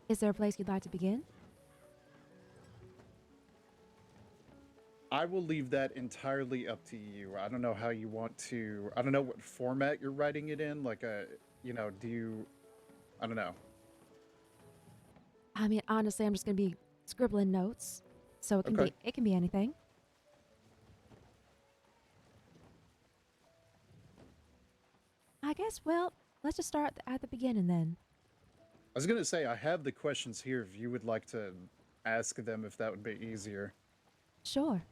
Is there a place you'd like to begin? I will leave that entirely up to you. I don't know how you want to. I don't know what format you're writing it in. Like do you? I don't know. I mean, honestly, I'm just gonna be scribbling notes, so Okay. it can be anything. I guess. Well, let's just start at the beginning then. I was gonna say I have the questions here. If you would like to ask them, if that would be easier. Sure.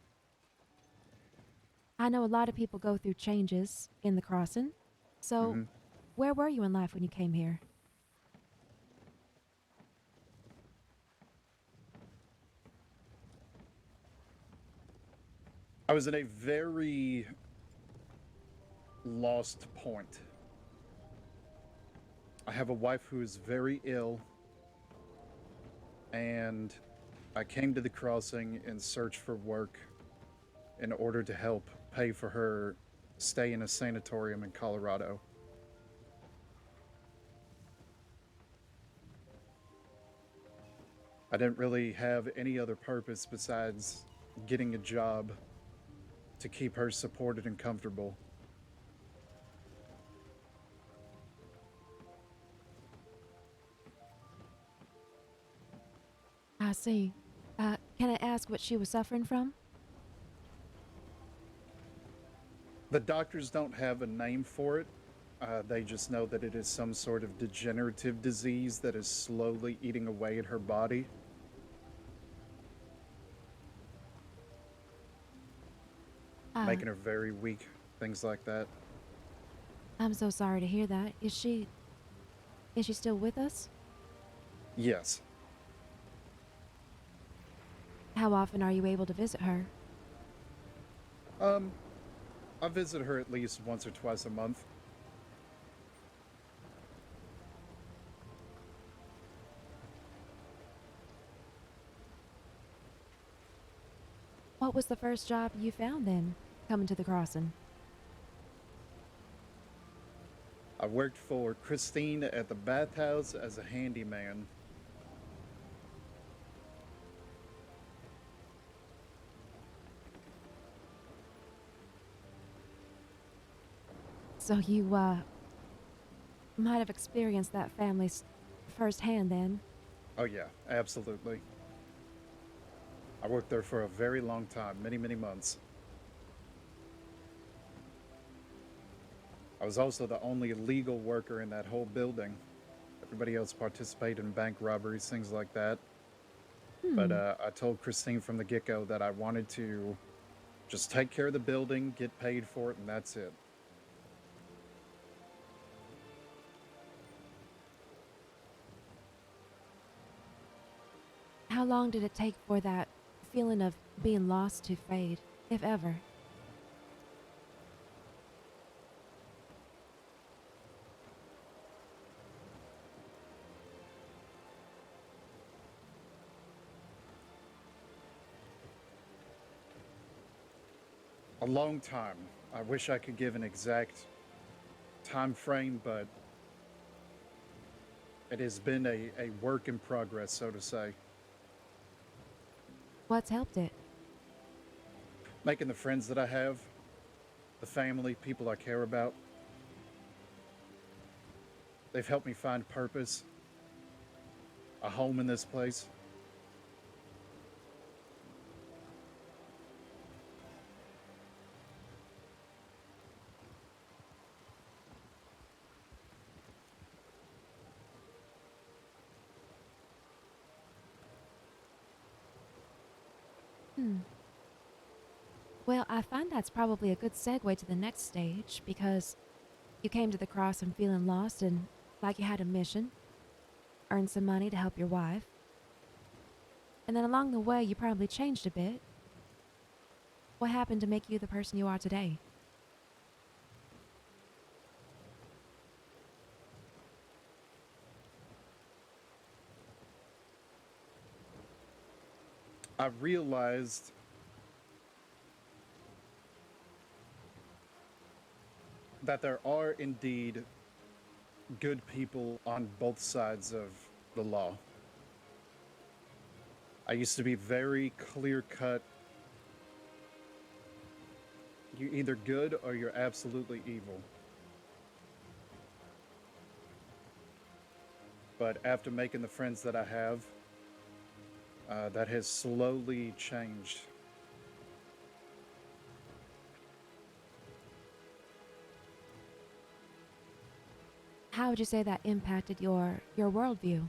I know a lot of people go through changes in the crossing. So, Hmm. where were you in life when you came here? I was in a very lost point. I have a wife who is very ill, and I came to the crossing in search for work in order to help pay for her stay in a sanatorium in Colorado. I didn't really have any other purpose besides getting a job to keep her supported and comfortable. I see. Can I ask what she was suffering from? The doctors don't have a name for it. They just know that it is some sort of degenerative disease that is slowly eating away at her body, Uh, making her very weak, things like that. I'm so sorry to hear that. Is she still with us? Yes. How often are you able to visit her? Um, I visit her at least once or twice a month. What was the first job you found then, coming to the crossing? I worked for Christine at the bathhouse as a handyman. So you, might have experienced that family's firsthand then. Oh, yeah, absolutely. I worked there for a very long time, many, many months. I was also the only legal worker in that whole building. Everybody else participated in bank robberies, things like that. But Hmm. I told Christine from the get go that I wanted to just take care of the building, get paid for it, and that's it. How long did it take for that feeling of being lost to fade, if ever? A long time. I wish I could give an exact time frame, but it has been a work in progress, so to say. What's helped it? Making the friends that I have, the family, people I care about, they've helped me find purpose, a home in this place. Hmm. Well, I find that's probably a good segue to the next stage because you came to the cross and feeling lost and like you had a mission, earned some money to help your wife, and then along the way you probably changed a bit. What happened to make you the person you are today? I realized that there are indeed good people on both sides of the law. I used to be very clear cut. You're either good or you're absolutely evil. But after making the friends that I have, that has slowly changed. How would you say that impacted your worldview?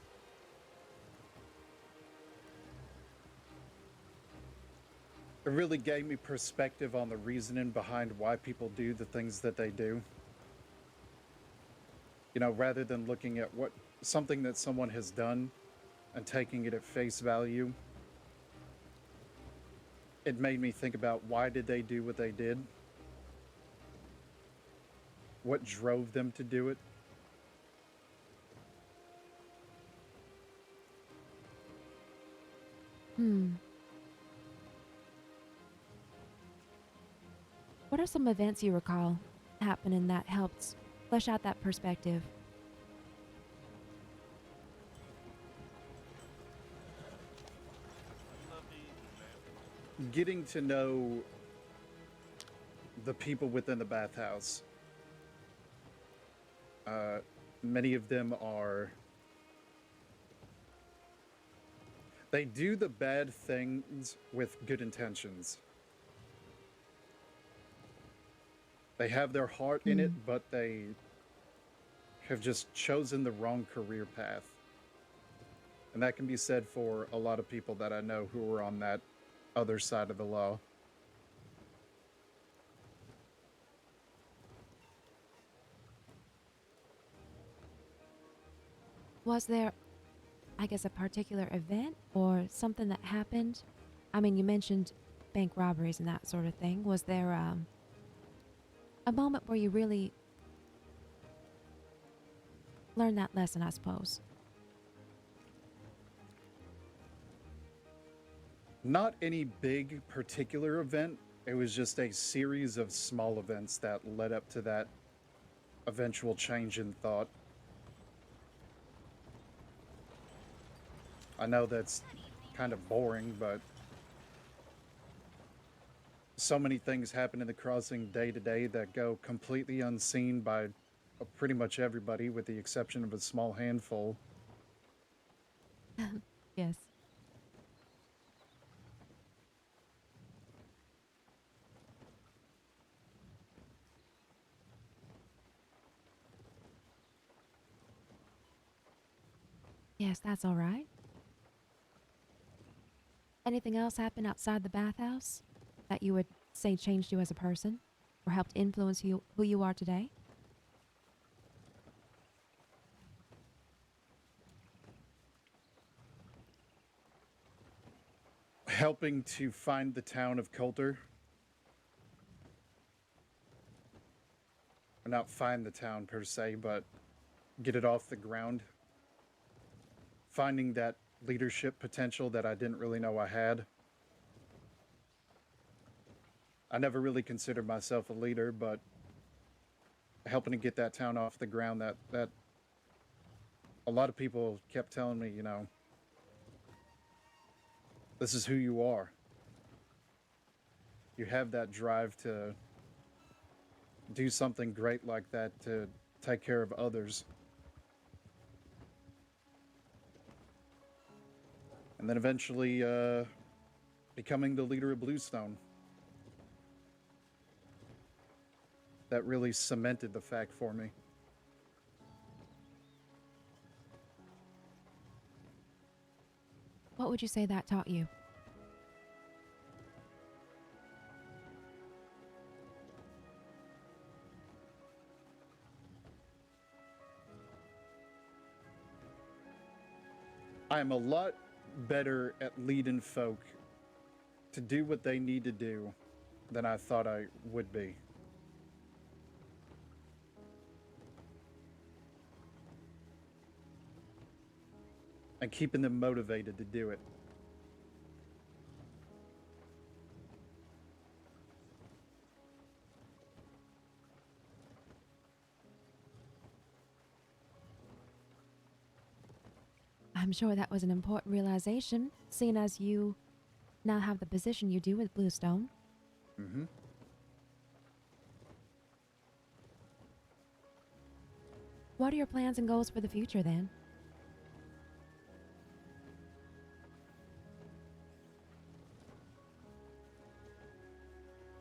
It really gave me perspective on the reasoning behind why people do the things that they do. You know, rather than looking at what something that someone has done and taking it at face value, it made me think about why did they do what they did? What drove them to do it? Hmm. What are some events you recall happening that helped flesh out that perspective? Getting to know the people within the bathhouse. Uh, Many of them are. They do the bad things with good intentions. They have their heart in it, Hmm. but they have just chosen the wrong career path. And that can be said for a lot of people that I know who are on that other side of the law. Was there, I guess, a particular event or something that happened? I mean, you mentioned bank robberies and that sort of thing. Was there a moment where you really learned that lesson, I suppose? Not any big particular event. It was just a series of small events that led up to that eventual change in thought. I know that's kind of boring, but so many things happen in the crossing day to day that go completely unseen by pretty much everybody, with the exception of a small handful. Yes. Yes, that's all right. Anything else happen outside the bathhouse that you would say changed you as a person or helped influence you who you are today? Helping to find the town of Coulter, or not find the town per se, but get it off the ground. Finding that leadership potential that I didn't really know I had. I never really considered myself a leader, but helping to get that town off the ground, that a lot of people kept telling me, you know, this is who you are. You have that drive to do something great like that, to take care of others. And then eventually becoming the leader of Bluestone. That really cemented the fact for me. What would you say that taught you? I am a lot better at leading folk to do what they need to do than I thought I would be. And keeping them motivated to do it. I'm sure that was an important realization, seeing as you now have the position you do with Bluestone. Mm-hmm. What are your plans and goals for the future then?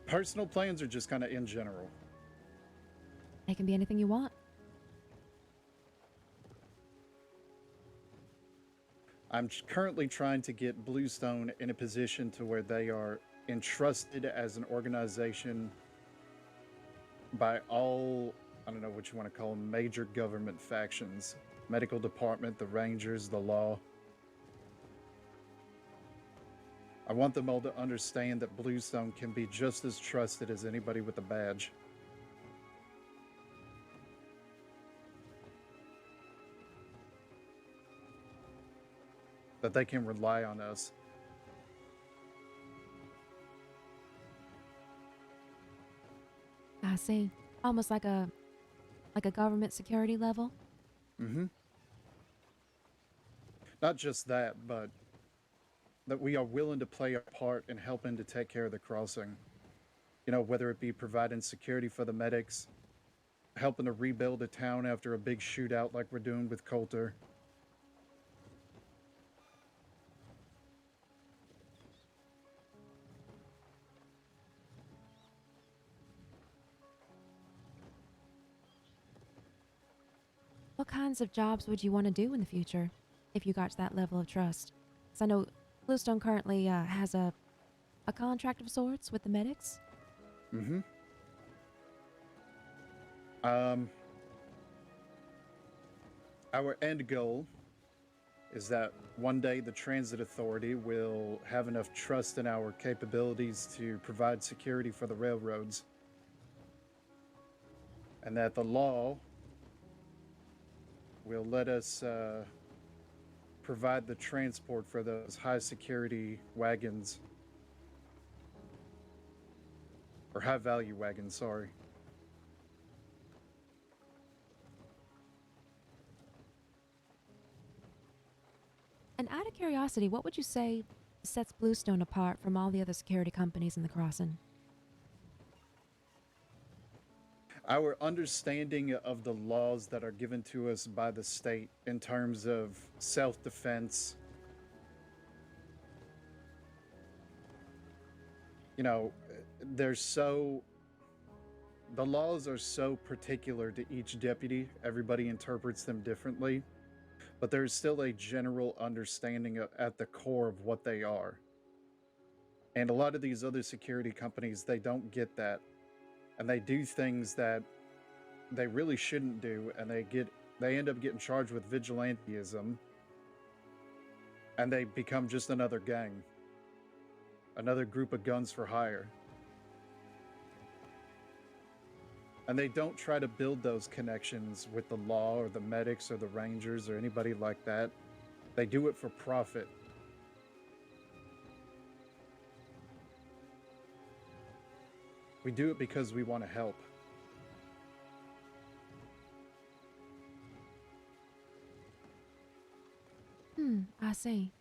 Personal plans are just kind of in general. It can be anything you want. I'm currently trying to get Bluestone in a position to where they are entrusted as an organization by all, I don't know what you want to call them, major government factions, medical department, the Rangers, the law. I want them all to understand that Bluestone can be just as trusted as anybody with a badge. That they can rely on us. I see. Almost like a government security level. Mm-hmm. Not just that, but that we are willing to play a part in helping to take care of the crossing. You know, whether it be providing security for the medics, helping to rebuild a town after a big shootout like we're doing with Coulter. What kinds of jobs would you want to do in the future if you got to that level of trust? Because I know Bluestone currently has a contract of sorts with the medics. Mm-hmm. Um, our end goal is that one day the transit authority will have enough trust in our capabilities to provide security for the railroads, and that the law will let us provide the transport for those high security wagons, or high value wagons, sorry. And out of curiosity, what would you say sets Bluestone apart from all the other security companies in the crossing? Our understanding of the laws that are given to us by the state in terms of self defense, you know, there's so the laws are so particular to each deputy. Everybody interprets them differently, but there's still a general understanding at the core of what they are. And a lot of these other security companies, they don't get that. And they do things that they really shouldn't do, and they end up getting charged with vigilantism, and they become just another gang, another group of guns for hire. And they don't try to build those connections with the law or the medics or the rangers or anybody like that. They do it for profit. We do it because we want to help. I see.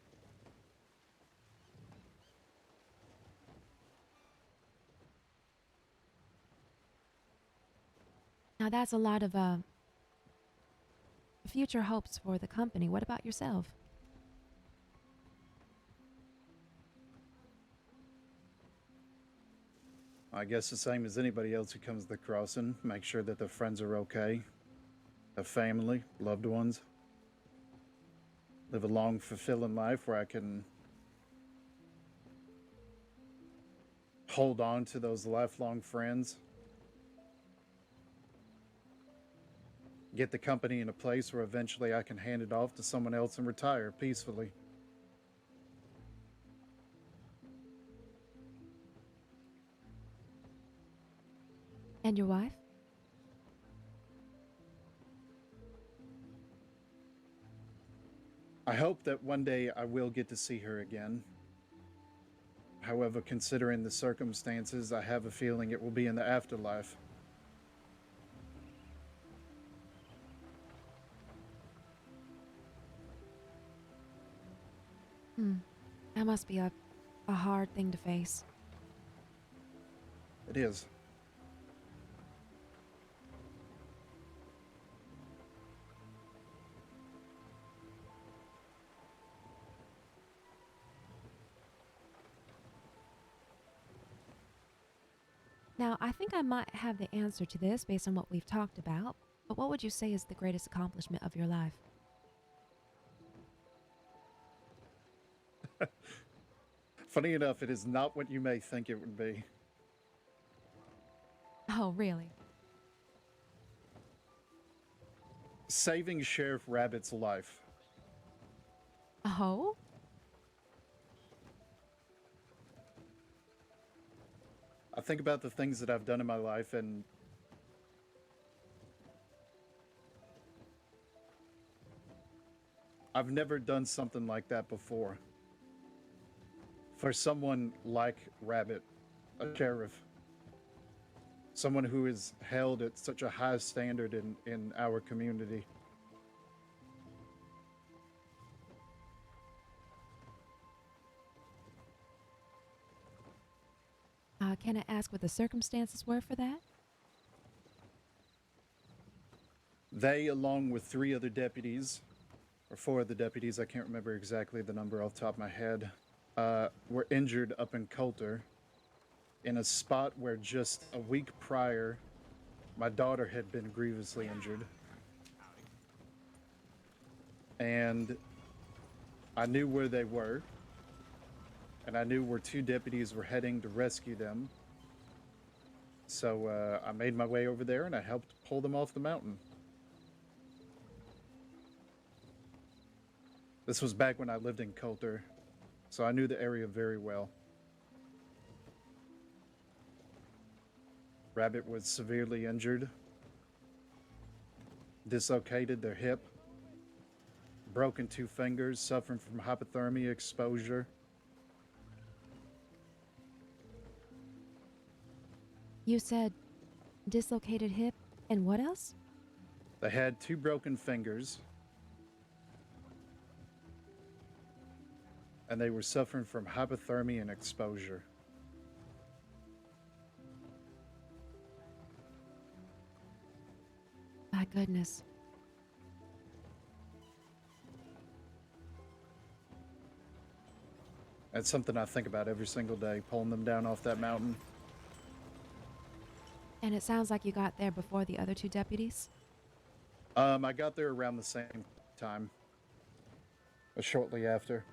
Now that's a lot of future hopes for the company. What about yourself? I guess the same as anybody else who comes to the crossing. Make sure that their friends are okay, their family, loved ones. Live a long, fulfilling life where I can hold on to those lifelong friends. Get the company in a place where eventually I can hand it off to someone else and retire peacefully. And your wife? I hope that one day I will get to see her again. However, considering the circumstances, I have a feeling it will be in the afterlife. Hmm. That must be a hard thing to face. It is. Now, I think I might have the answer to this based on what we've talked about, but what would you say is the greatest accomplishment of your life? Funny enough, it is not what you may think it would be. Oh, really? Saving Sheriff Rabbit's life. Oh? I think about the things that I've done in my life, and I've never done something like that before. For someone like Rabbit, a sheriff, someone who is held at such a high standard in our community. Can I ask what the circumstances were for that? They, along with three other deputies, or four other deputies, I can't remember exactly the number off the top of my head, were injured up in Coulter in a spot where just a week prior, my daughter had been grievously injured. And I knew where they were, and I knew where two deputies were heading to rescue them. So I made my way over there and I helped pull them off the mountain. This was back when I lived in Coulter, so I knew the area very well. Rabbit was severely injured, dislocated their hip, broken two fingers, suffering from hypothermia exposure. You said dislocated hip and what else? They had two broken fingers, and they were suffering from hypothermia and exposure. My goodness. That's something I think about every single day, pulling them down off that mountain. And it sounds like you got there before the other two deputies? I got there around the same time, shortly after.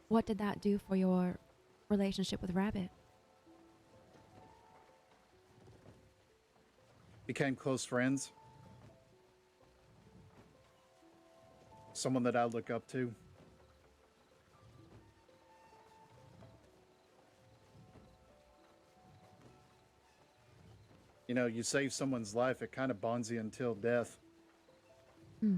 What did that do for your relationship with Rabbit? Became close friends. Someone that I look up to. You know, you save someone's life, it kind of bonds you until death. Hmm.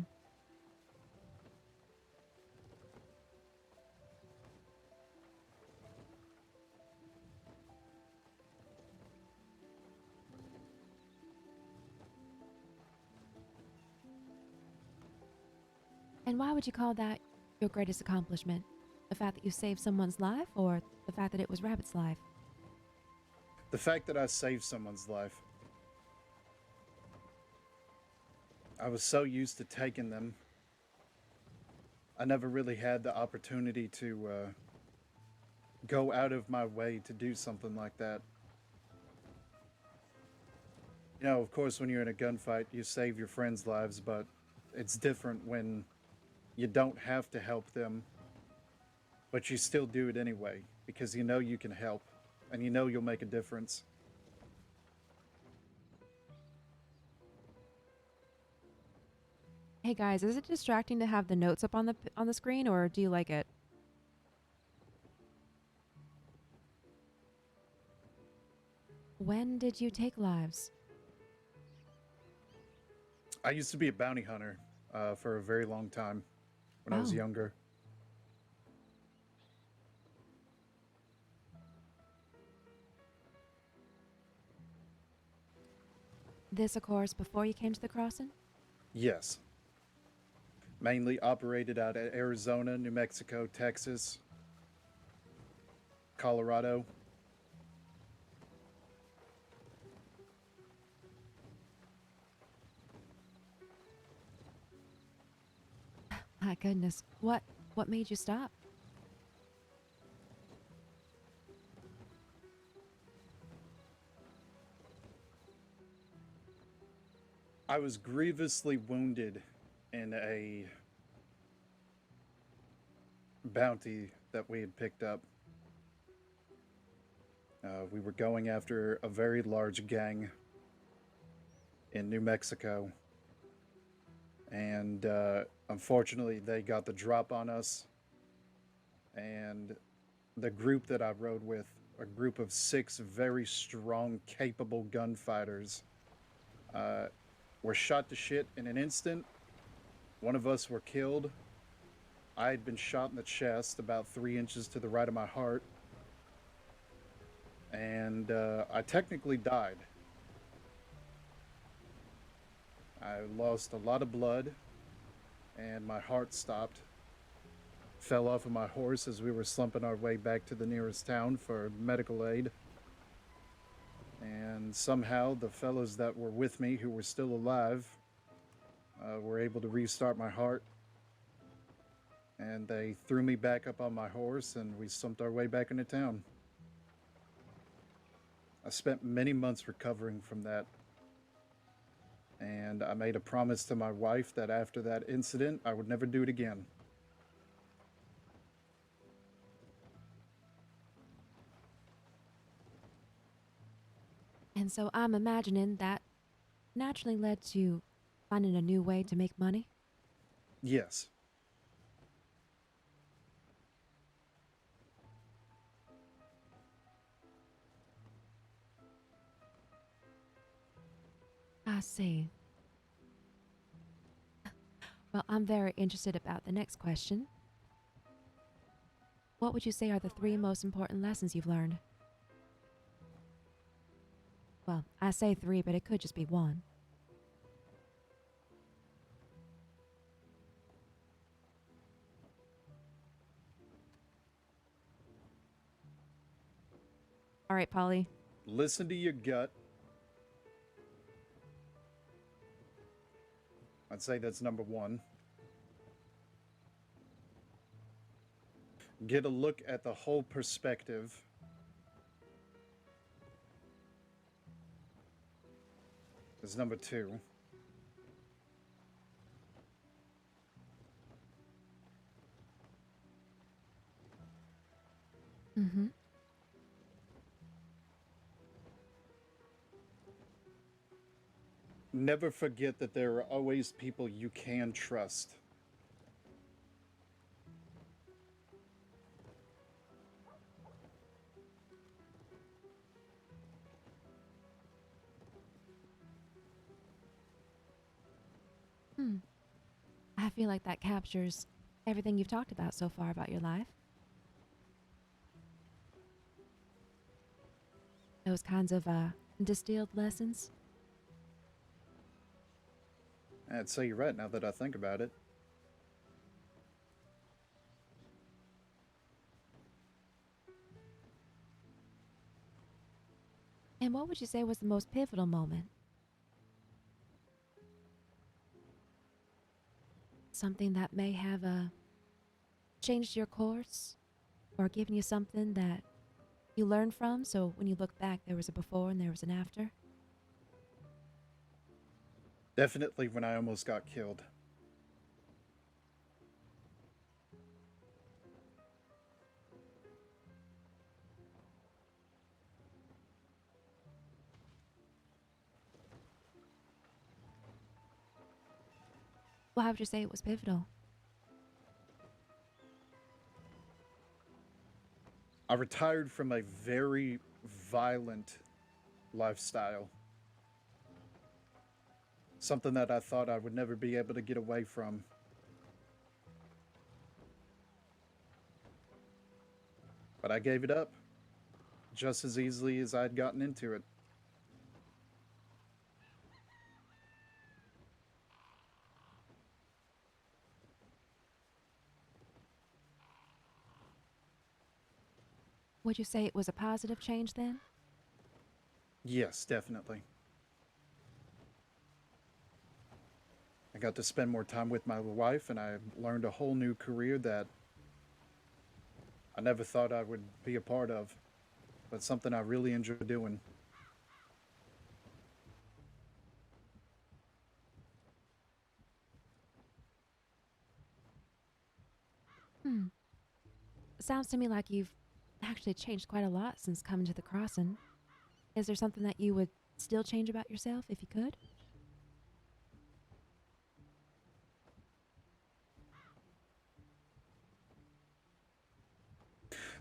And why would you call that your greatest accomplishment? The fact that you saved someone's life or the fact that it was Rabbit's life? The fact that I saved someone's life. I was so used to taking them. I never really had the opportunity to go out of my way to do something like that. You know, of course, when you're in a gunfight, you save your friends' lives, but it's different when you don't have to help them, but you still do it anyway because you know you can help and you know you'll make a difference. Hey guys, is it distracting to have the notes up on the screen or do you like it? When did you take lives? I used to be a bounty hunter for a very long time when I was Oh. younger. This, of course, before you came to the crossing? Yes. Mainly operated out of Arizona, New Mexico, Texas, Colorado. My goodness, what made you stop? I was grievously wounded in a bounty that we had picked up. We were going after a very large gang in New Mexico, and unfortunately, they got the drop on us. And the group that I rode with, a group of 6 very strong, capable gunfighters, uh, were shot to shit in an instant. One of us were killed. I had been shot in the chest about 3 inches to the right of my heart, and I technically died. I lost a lot of blood, and my heart stopped. Fell off of my horse as we were slumping our way back to the nearest town for medical aid. And somehow the fellows that were with me, who were still alive, were able to restart my heart. And they threw me back up on my horse, and we slumped our way back into town. I spent many months recovering from that. And I made a promise to my wife that after that incident, I would never do it again. And so I'm imagining that naturally led to finding a new way to make money. Yes. I see. Well, I'm very interested about the next question. What would you say are the 3 most important lessons you've learned? Well, I say 3, but it could just be 1. All right, Polly. Listen to your gut. I'd say that's number 1. Get a look at the whole perspective. Is number 2. Mm-hmm. Never forget that there are always people you can trust. Hmm. I feel like that captures everything you've talked about so far about your life. Those kinds of distilled lessons. I'd say you're right now that I think about it. And what would you say was the most pivotal moment? Something that may have changed your course or given you something that you learned from, so when you look back, there was a before and there was an after? Definitely when I almost got killed. Well, how would you say it was pivotal? I retired from a very violent lifestyle. Something that I thought I would never be able to get away from. But I gave it up just as easily as I'd gotten into it. Would you say it was a positive change then? Yes, definitely. I got to spend more time with my wife, and I learned a whole new career that I never thought I would be a part of, but something I really enjoy doing. Hmm. Sounds to me like you've actually changed quite a lot since coming to the crossing. Is there something that you would still change about yourself if you could?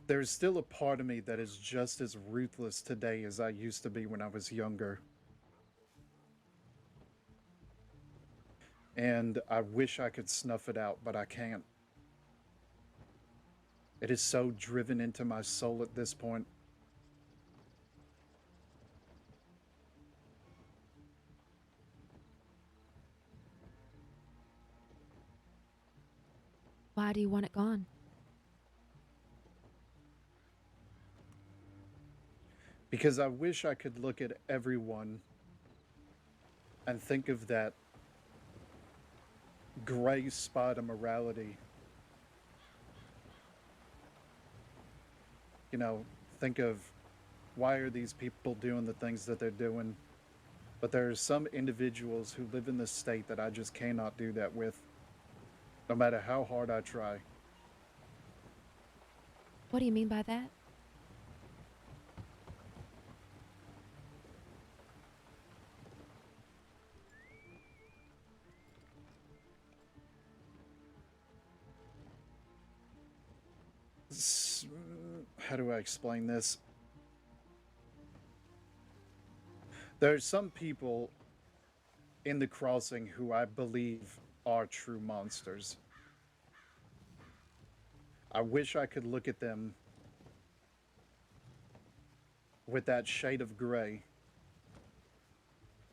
There's still a part of me that is just as ruthless today as I used to be when I was younger. And I wish I could snuff it out, but I can't. It is so driven into my soul at this point. Why do you want it gone? Because I wish I could look at everyone and think of that gray spot of morality. You know, think of why are these people doing the things that they're doing? But there are some individuals who live in this state that I just cannot do that with, no matter how hard I try. What do you mean by that? How do I explain this? There's some people in the crossing who I believe are true monsters. I wish I could look at them with that shade of gray,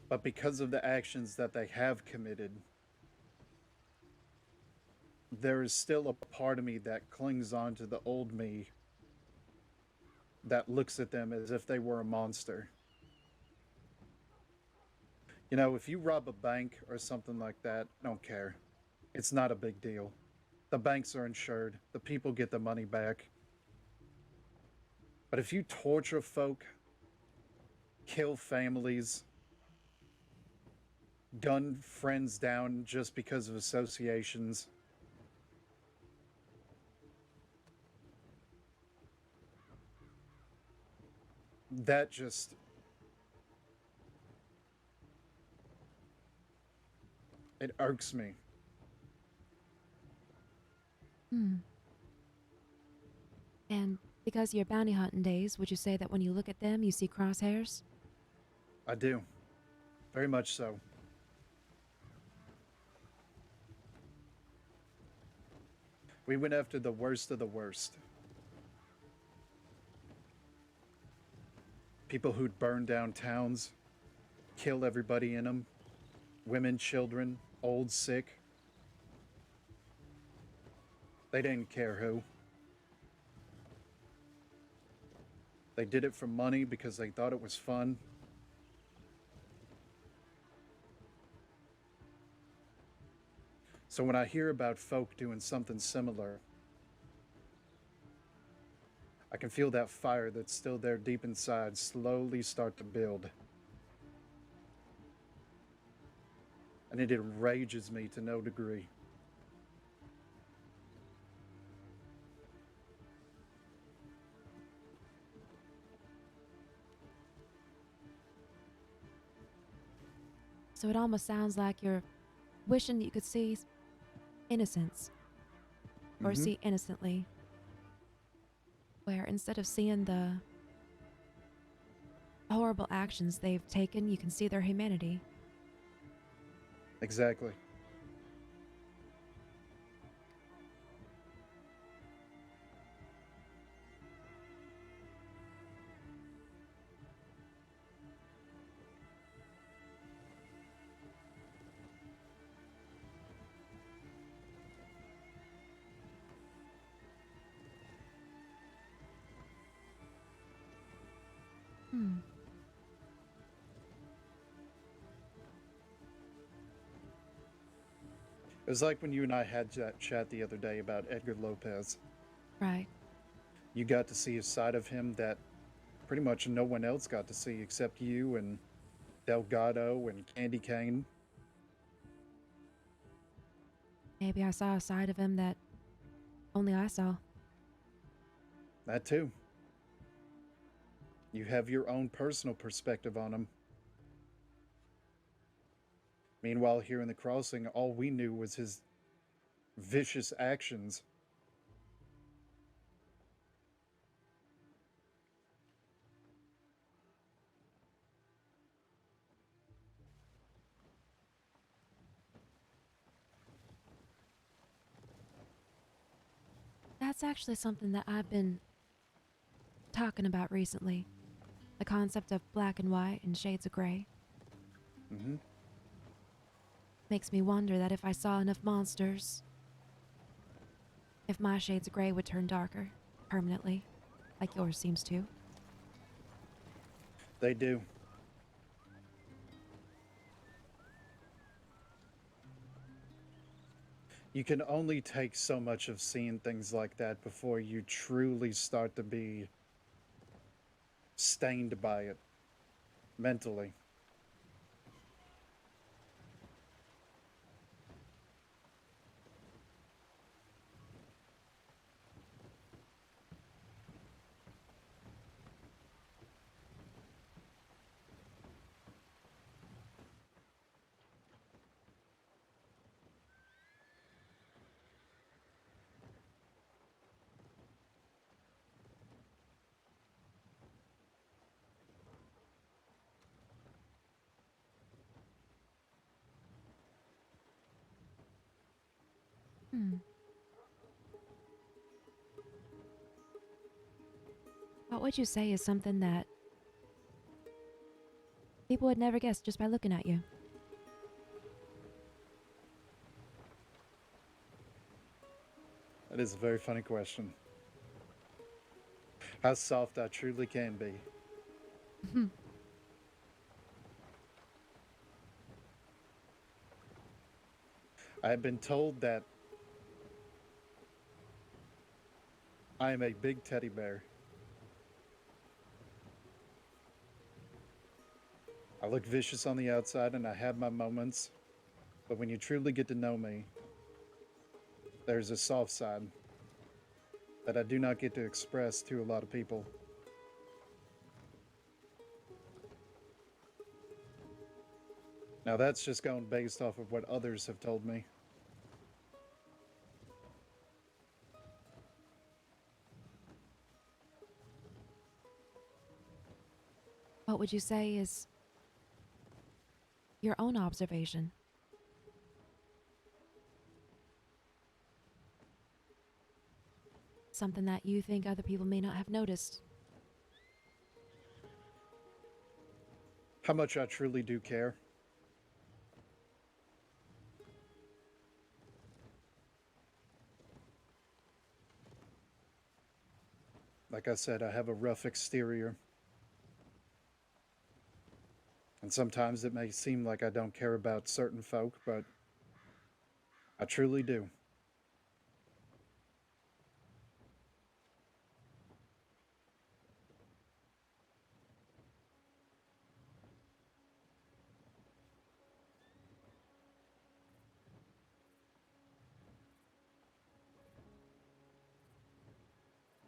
but because of the actions that they have committed, there is still a part of me that clings on to the old me that looks at them as if they were a monster. You know, if you rob a bank or something like that, I don't care. It's not a big deal. The banks are insured, the people get the money back. But if you torture folk, kill families, gun friends down just because of associations, that just it irks me. Hmm. And because of your bounty hunting days, would you say that when you look at them, you see crosshairs? I do. Very much so. We went after the worst of the worst. People who'd burn down towns, kill everybody in them, women, children, old, sick. They didn't care who. They did it for money because they thought it was fun. So when I hear about folk doing something similar, I can feel that fire that's still there deep inside slowly start to build. And it enrages me to no degree. So it almost sounds like you're wishing that you could see innocence or Mm-hmm. see innocently, where instead of seeing the horrible actions they've taken, you can see their humanity. Exactly. Hmm. It was like when you and I had that chat the other day about Edgar Lopez. Right. You got to see a side of him that pretty much no one else got to see except you and Delgado and Candy Cane. Maybe I saw a side of him that only I saw. That too. You have your own personal perspective on him. Meanwhile, here in the crossing, all we knew was his vicious actions. That's actually something that I've been talking about recently. The concept of black and white and shades of gray. Mm-hmm. Makes me wonder that if I saw enough monsters, if my shades of gray would turn darker permanently, like yours seems to. They do. You can only take so much of seeing things like that before you truly start to be stained by it mentally. Hmm. What would you say is something that people would never guess just by looking at you? That is a very funny question. How soft I truly can be. I have been told that I am a big teddy bear. I look vicious on the outside and I have my moments, but when you truly get to know me, there's a soft side that I do not get to express to a lot of people. Now, that's just going based off of what others have told me. What would you say is your own observation? Something that you think other people may not have noticed? How much I truly do care. Like I said, I have a rough exterior. And sometimes it may seem like I don't care about certain folk, but I truly do.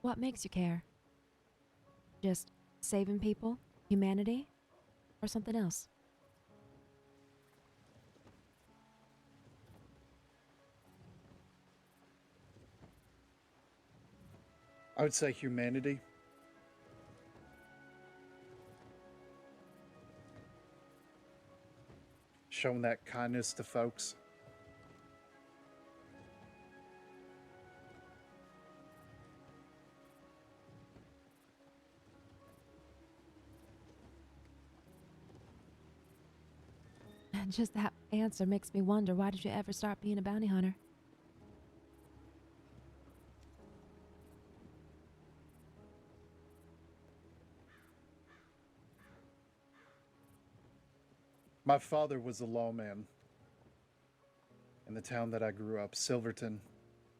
What makes you care? Just saving people, humanity, or something else? I would say humanity. Showing that kindness to folks. And just that answer makes me wonder, why did you ever start being a bounty hunter? My father was a lawman in the town that I grew up, Silverton,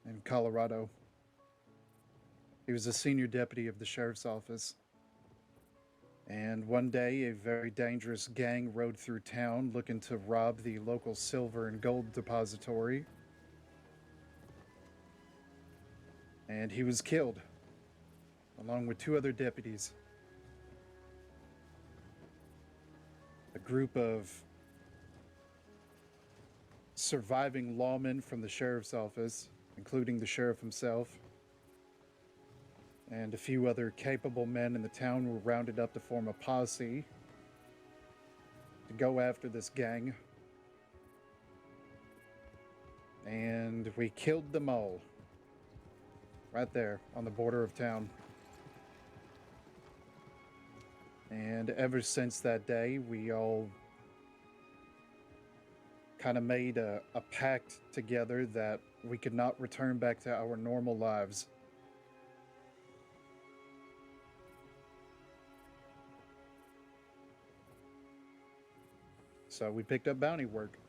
in Colorado. He was a senior deputy of the sheriff's office. And one day, a very dangerous gang rode through town looking to rob the local silver and gold depository. And he was killed, along with 2 other deputies. A group of surviving lawmen from the sheriff's office, including the sheriff himself, and a few other capable men in the town were rounded up to form a posse to go after this gang. And we killed them all right there on the border of town. And ever since that day, we all kind of made a pact together that we could not return back to our normal lives. So we picked up bounty work.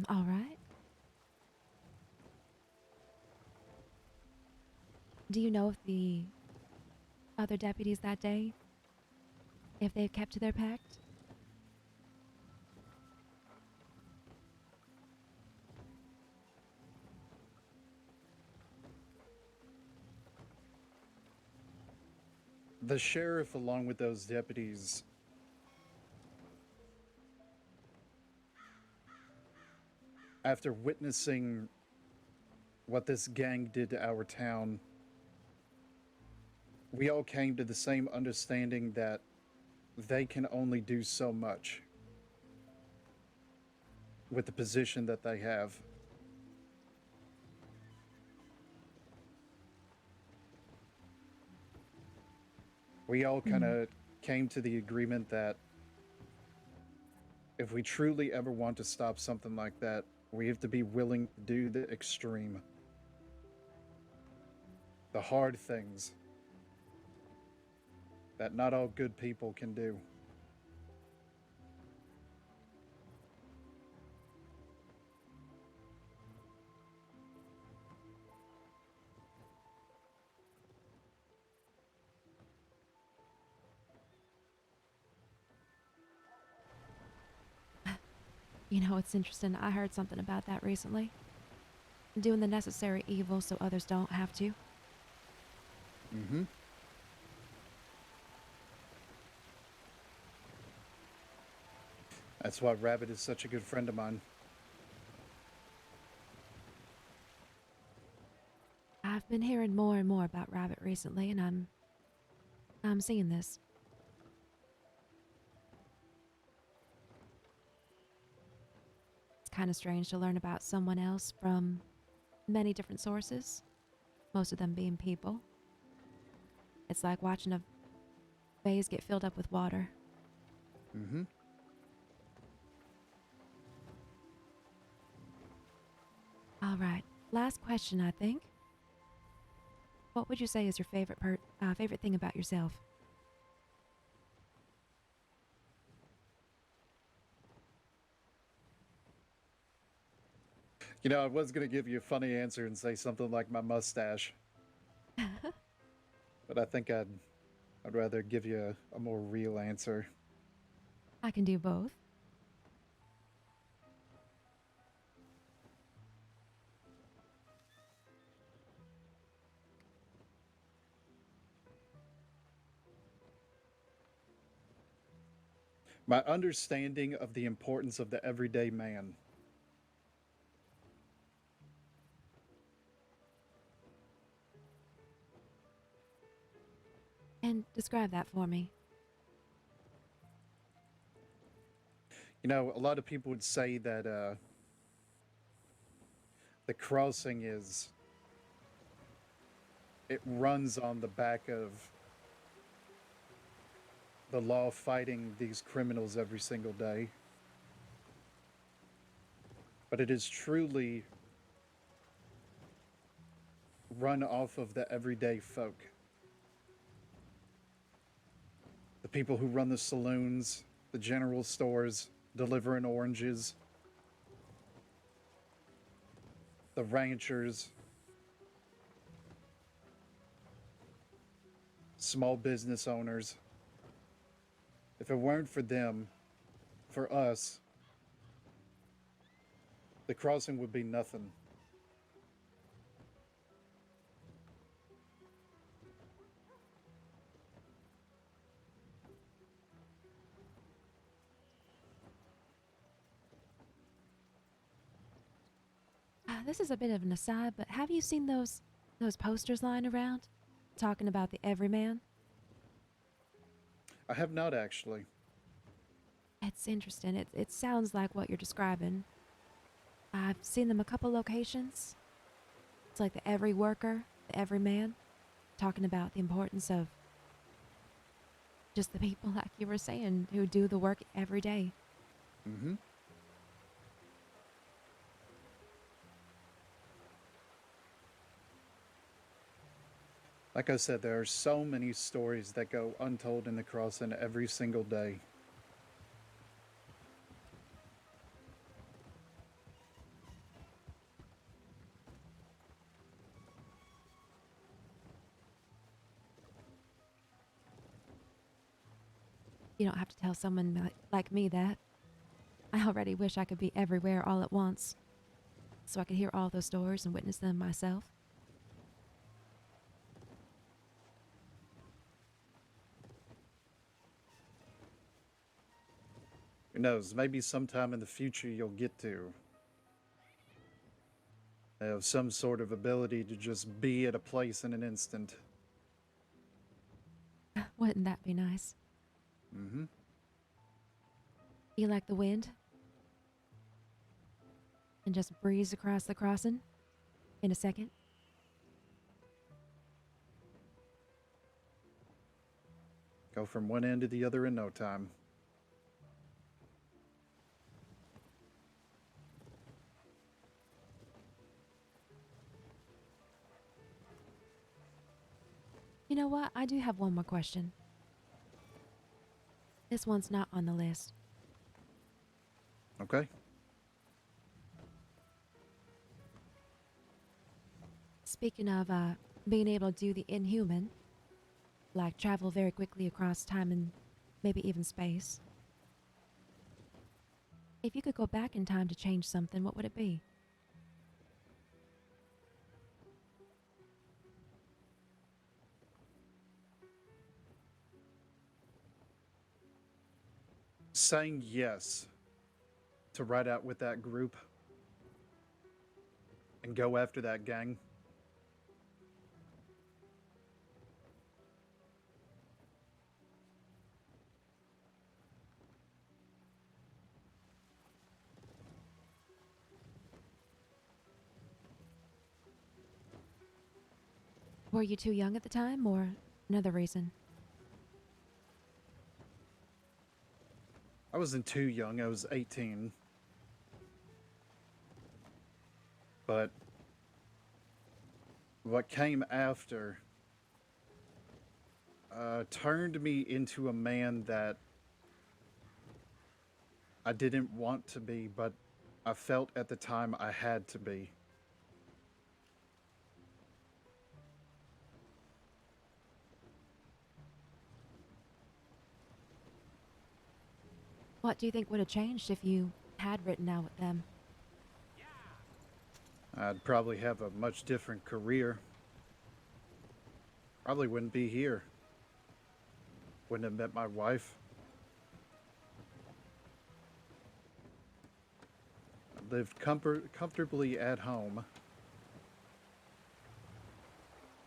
All right. Do you know if the other deputies that day, if they've kept to their pact? The sheriff, along with those deputies, after witnessing what this gang did to our town, we all came to the same understanding that they can only do so much with the position that they have. We all kind of came to the agreement that if we truly ever want to stop something like that, we have to be willing to do the extreme, the hard things that not all good people can do. You know, it's interesting. I heard something about that recently. Doing the necessary evil so others don't have to. Mm-hmm. That's why Rabbit is such a good friend of mine. I've been hearing more and more about Rabbit recently, and I'm seeing this. It's kind of strange to learn about someone else from many different sources, most of them being people. It's like watching a vase get filled up with water. Mm-hmm. All right, last question, I think. What would you say is your favorite thing about yourself? You know, I was going to give you a funny answer and say something like my mustache, but I think I'd rather give you a more real answer. I can do both. My understanding of the importance of the everyday man. And describe that for me. You know, a lot of people would say that the crossing is it runs on the back of the law fighting these criminals every single day. But it is truly run off of the everyday folk. The people who run the saloons, the general stores, delivering oranges, the ranchers, small business owners. If it weren't for them, for us, the crossing would be nothing. This is a bit of an aside, but have you seen those posters lying around talking about the everyman? I have not actually. It's interesting. It sounds like what you're describing. I've seen them a couple locations. It's like the every worker, the every man, talking about the importance of just the people, like you were saying, who do the work every day. Mm-hmm. Like I said, there are so many stories that go untold in the crossing every single day. You don't have to tell someone like me that. I already wish I could be everywhere all at once, so I could hear all those stories and witness them myself. Who knows? Maybe sometime in the future you'll get to have some sort of ability to just be at a place in an instant. Wouldn't that be nice? Mm-hmm. You like the wind? And just breeze across the crossing in a second? Go from one end to the other in no time. You know what? I do have one more question. This one's not on the list. Okay? Speaking of being able to do the inhuman, like travel very quickly across time and maybe even space. If you could go back in time to change something, what would it be? Saying yes to ride out with that group and go after that gang. Were you too young at the time, or another reason? I wasn't too young, I was 18. But what came after turned me into a man that I didn't want to be, but I felt at the time I had to be. What do you think would have changed if you had written out with them? I'd probably have a much different career. Probably wouldn't be here. Wouldn't have met my wife. I lived comfortably at home,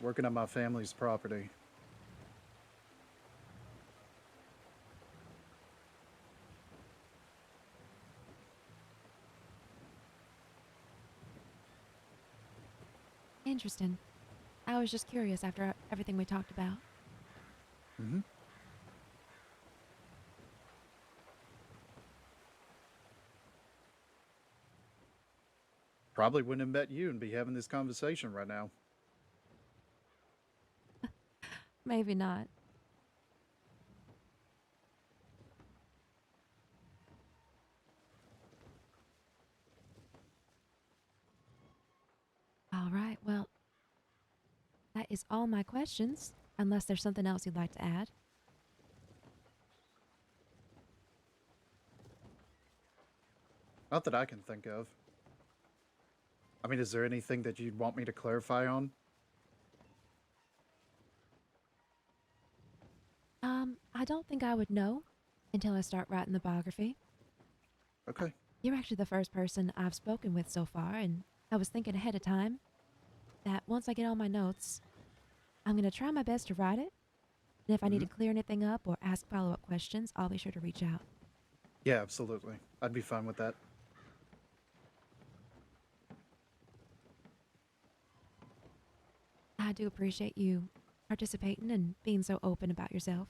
working on my family's property. Interesting. I was just curious after everything we talked about. Hmm. Probably wouldn't have met you and be having this conversation right now. Maybe not. All right, well, that is all my questions, unless there's something else you'd like to add. Not that I can think of. I mean, is there anything that you'd want me to clarify on? I don't think I would know until I start writing the biography. Okay. You're actually the first person I've spoken with so far, and I was thinking ahead of time that once I get all my notes, I'm going to try my best to write it. And if I need Hmm. to clear anything up or ask follow up questions, I'll be sure to reach out. Yeah, absolutely. I'd be fine with that. I do appreciate you participating and being so open about yourself.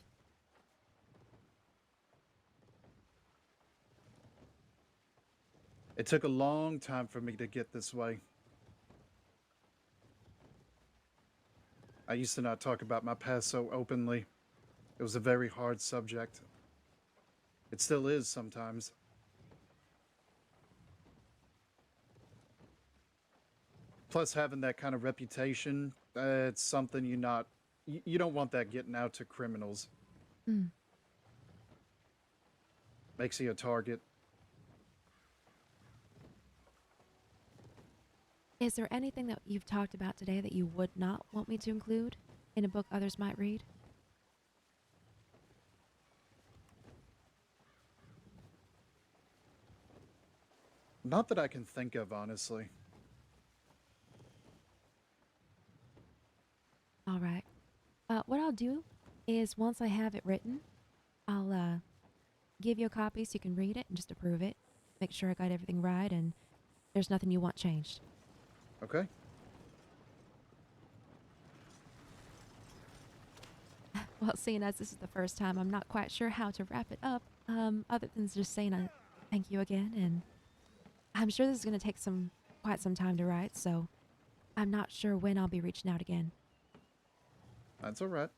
It took a long time for me to get this way. I used to not talk about my past so openly. It was a very hard subject. It still is sometimes. Plus, having that kind of reputation, it's something you don't want that getting out to criminals. Hmm. Makes you a target. Is there anything that you've talked about today that you would not want me to include in a book others might read? Not that I can think of, honestly. All right. What I'll do is once I have it written, I'll give you a copy so you can read it and just approve it. Make sure I got everything right and there's nothing you want changed. Okay. Well, seeing as this is the first time, I'm not quite sure how to wrap it up, other than just saying a thank you again. And I'm sure this is going to take quite some time to write, so I'm not sure when I'll be reaching out again. That's all right.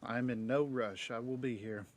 I'm in no rush. I will be here.